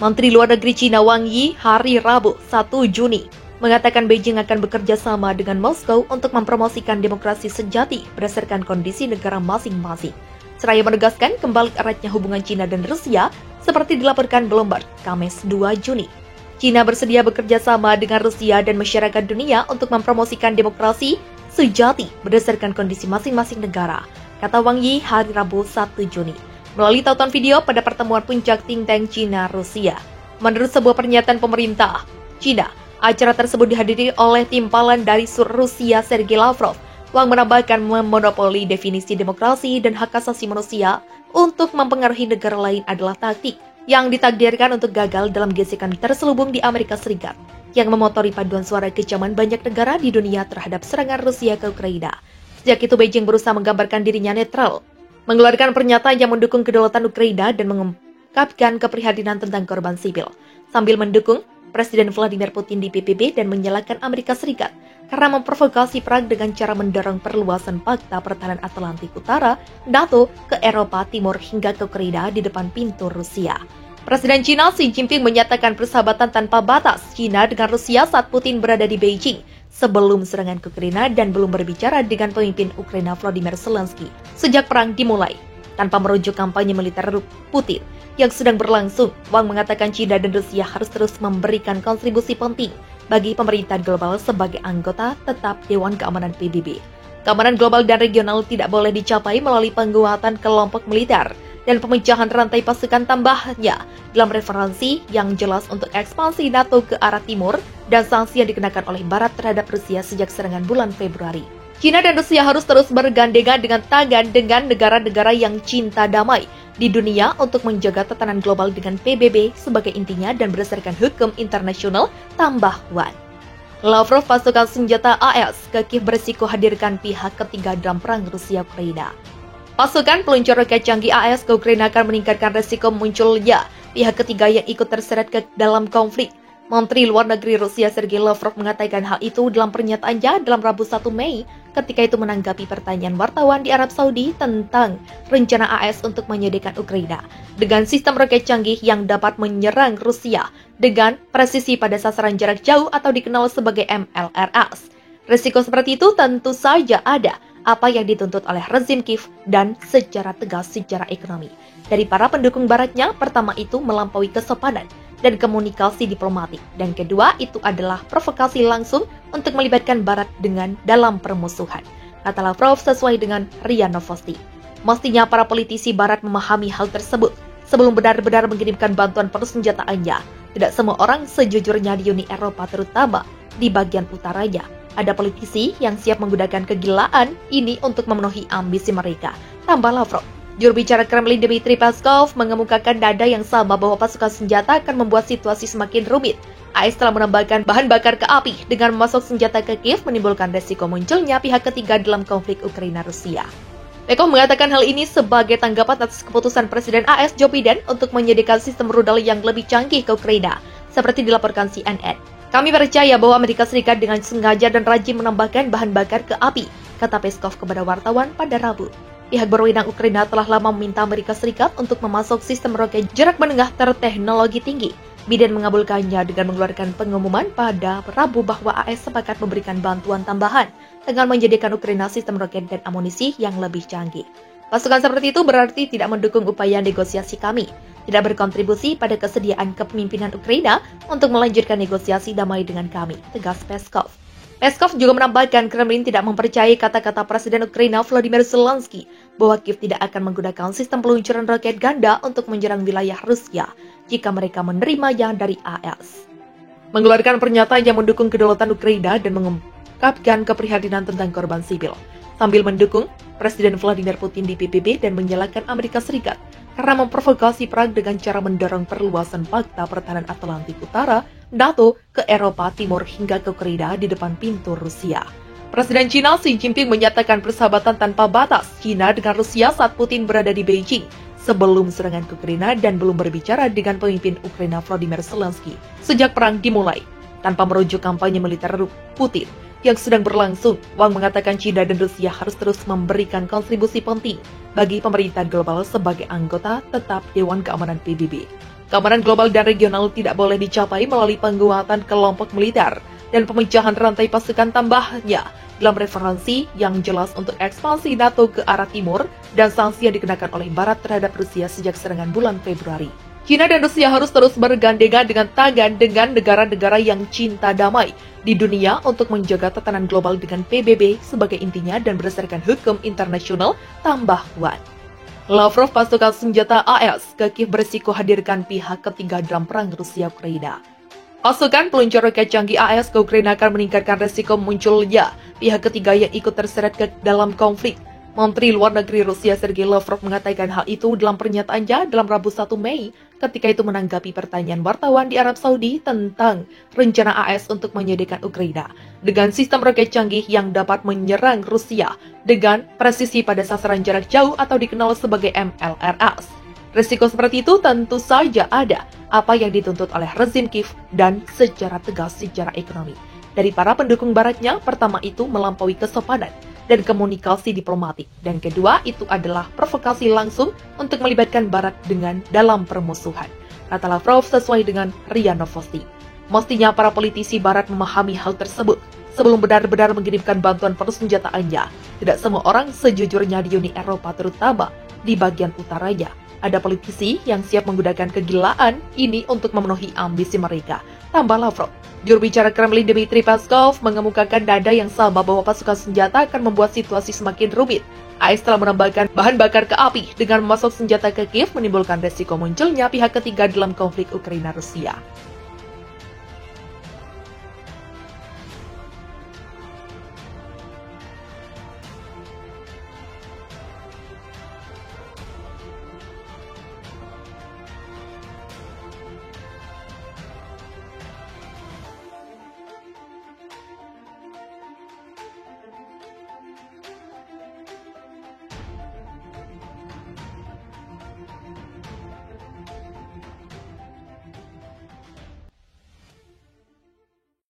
Menteri Luar Negeri Cina Wang Yi hari Rabu 1 Juni mengatakan Beijing akan bekerja sama dengan Moskow untuk mempromosikan demokrasi sejati berdasarkan kondisi negara masing-masing. Seraya menegaskan kembali eratnya hubungan Cina dan Rusia seperti dilaporkan Bloomberg Kamis 2 Juni. Cina bersedia bekerja sama dengan Rusia dan masyarakat dunia untuk mempromosikan demokrasi sejati berdasarkan kondisi masing-masing negara, kata Wang Yi hari Rabu 1 Juni. Melalui tautan video pada pertemuan puncak think tank Cina-Rusia. Menurut sebuah pernyataan pemerintah Cina, acara tersebut dihadiri oleh timpalan dari Rusia Sergei Lavrov. Wang menambahkan memonopoli definisi demokrasi dan hak asasi manusia untuk mempengaruhi negara lain adalah taktik yang ditakdirkan untuk gagal dalam gesekan terselubung di Amerika Serikat yang memotori paduan suara kecaman banyak negara di dunia terhadap serangan Rusia ke Ukraina. Sejak itu Beijing berusaha menggambarkan dirinya netral, mengeluarkan pernyataan yang mendukung kedaulatan Ukraina dan mengungkapkan keprihatinan tentang korban sipil, sambil mendukung Presiden Vladimir Putin di PBB dan menyalahkan Amerika Serikat karena memprovokasi perang dengan cara mendorong perluasan Pakta Pertahanan Atlantik Utara NATO ke Eropa Timur hingga ke Ukraina di depan pintu Rusia. Presiden Cina Xi Jinping menyatakan persahabatan tanpa batas Cina dengan Rusia saat Putin berada di Beijing sebelum serangan ke Ukraina dan belum berbicara dengan pemimpin Ukraina Volodymyr Zelensky sejak perang dimulai. Tanpa merujuk kampanye militer Putin yang sedang berlangsung, Wang mengatakan Cina dan Rusia harus terus memberikan kontribusi penting bagi pemerintahan global sebagai anggota tetap Dewan Keamanan PBB. Keamanan global dan regional tidak boleh dicapai melalui penguatan kelompok militer dan pemecahan rantai pasukan tambahnya dalam referensi yang jelas untuk ekspansi NATO ke arah timur dan sanksi yang dikenakan oleh Barat terhadap Rusia sejak serangan bulan Februari. Cina dan Rusia harus terus bergandengan dengan tangan dengan negara-negara yang cinta damai di dunia untuk menjaga tatanan global dengan PBB sebagai intinya dan berdasarkan hukum internasional, tambah Wan. Lavrov pasukan senjata AS ke Kiev berisiko hadirkan pihak ketiga dalam perang Rusia-Ukraina. Pasukan peluncur roket canggih AS ke Ukraina akan meningkatkan resiko munculnya pihak ketiga yang ikut terseret ke dalam konflik. Menteri Luar Negeri Rusia Sergei Lavrov mengatakan hal itu dalam pernyataannya dalam Rabu 1 Mei ketika itu menanggapi pertanyaan wartawan di Arab Saudi tentang rencana AS untuk menyediakan Ukraina dengan sistem roket canggih yang dapat menyerang Rusia dengan presisi pada sasaran jarak jauh atau dikenal sebagai MLRS. Risiko seperti itu tentu saja ada, apa yang dituntut oleh rezim Kiev dan secara tegas secara ekonomi. Dari para pendukung baratnya, pertama itu melampaui kesopanan dan komunikasi diplomatik, dan kedua itu adalah provokasi langsung untuk melibatkan Barat dengan dalam permusuhan, kata Lavrov sesuai dengan RIA Novosti. Mestinya para politisi Barat memahami hal tersebut sebelum benar-benar mengirimkan bantuan persenjataannya. Tidak semua orang sejujurnya di Uni Eropa terutama di bagian utaranya. Ada politisi yang siap menggunakan kegilaan ini untuk memenuhi ambisi mereka, tambah Lavrov. Juru bicara Kremlin Dmitry Peskov mengemukakan nada yang sama bahwa pasukan senjata akan membuat situasi semakin rumit. AS telah menambahkan bahan bakar ke api dengan memasok senjata ke Kiev menimbulkan resiko munculnya pihak ketiga dalam konflik Ukraina-Rusia. Peskov mengatakan hal ini sebagai tanggapan atas keputusan Presiden AS Joe Biden untuk menyediakan sistem rudal yang lebih canggih ke Ukraina, seperti dilaporkan CNN. Kami percaya bahwa Amerika Serikat dengan sengaja dan rajin menambahkan bahan bakar ke api, kata Peskov kepada wartawan pada Rabu. Pihak berwenang Ukraina telah lama meminta Amerika Serikat untuk memasok sistem roket jarak menengah terteknologi tinggi. Biden mengabulkannya dengan mengeluarkan pengumuman pada Rabu bahwa AS sepakat memberikan bantuan tambahan dengan menyediakan Ukraina sistem roket dan amunisi yang lebih canggih. Pasukan seperti itu berarti tidak mendukung upaya negosiasi kami, tidak berkontribusi pada kesediaan kepemimpinan Ukraina untuk melanjutkan negosiasi damai dengan kami, tegas Peskov. Peskov juga menambahkan Kremlin tidak mempercayai kata-kata Presiden Ukraina Volodymyr Zelensky bahwa Kiev tidak akan menggunakan sistem peluncuran roket ganda untuk menyerang wilayah Rusia jika mereka menerimanya dari AS. Mengeluarkan pernyataan yang mendukung kedaulatan Ukraina dan mengungkapkan keprihatinan tentang korban sipil, sambil mendukung Presiden Vladimir Putin di PBB dan menyalahkan Amerika Serikat karena memprovokasi perang dengan cara mendorong perluasan Pakta Pertahanan Atlantik Utara NATO ke Eropa Timur hingga ke Ukraina di depan pintu Rusia. Presiden Cina Xi Jinping menyatakan persahabatan tanpa batas Cina dengan Rusia saat Putin berada di Beijing sebelum serangan ke Ukraina dan belum berbicara dengan pemimpin Ukraina Volodymyr Zelensky sejak perang dimulai. Tanpa merujuk kampanye militer Putin yang sedang berlangsung, Wang mengatakan Cina dan Rusia harus terus memberikan kontribusi penting bagi pemerintahan global sebagai anggota tetap Dewan Keamanan PBB. Keamanan global dan regional tidak boleh dicapai melalui penguatan kelompok militer dan pemecahan rantai pasukan tambahnya dalam referensi yang jelas untuk ekspansi NATO ke arah timur dan sanksi yang dikenakan oleh Barat terhadap Rusia sejak serangan bulan Februari. China dan Rusia harus terus bergandengan dengan tangan dengan negara-negara yang cinta damai di dunia untuk menjaga tatanan global dengan PBB sebagai intinya dan berdasarkan hukum internasional tambah kuat. Lavrov, pasukan senjata AS ke Kiev berisiko hadirkan pihak ketiga dalam perang Rusia-Ukraina. Pasukan peluncur roket canggih AS ke Ukraina akan meningkatkan resiko munculnya pihak ketiga yang ikut terseret ke dalam konflik. Menteri Luar Negeri Rusia Sergei Lavrov mengatakan hal itu dalam pernyataannya dalam Rabu 1 Mei ketika itu menanggapi pertanyaan wartawan di Arab Saudi tentang rencana AS untuk menyediakan Ukraina dengan sistem roket canggih yang dapat menyerang Rusia dengan presisi pada sasaran jarak jauh atau dikenal sebagai MLRS. Risiko seperti itu tentu saja ada, apa yang dituntut oleh rezim Kiev dan secara tegas secara ekonomi. Dari para pendukung baratnya, pertama itu melampaui kesopanan dan komunikasi diplomatik, dan kedua itu adalah provokasi langsung untuk melibatkan Barat dengan dalam permusuhan, kata Lavrov sesuai dengan RIA Novosti. Mestinya para politisi Barat memahami hal tersebut sebelum benar-benar mengirimkan bantuan persenjataannya. Tidak semua orang sejujurnya di Uni Eropa, terutama di bagian utaranya. Ada politisi yang siap menggunakan kegilaan ini untuk memenuhi ambisi mereka, tambah Lavrov. Juru bicara Kremlin Dmitry Peskov mengemukakan nada yang sama bahwa pasukan senjata akan membuat situasi semakin rumit. AS telah menambahkan bahan bakar ke api dengan memasok senjata ke Kiev menimbulkan resiko munculnya pihak ketiga dalam konflik Ukraina-Rusia.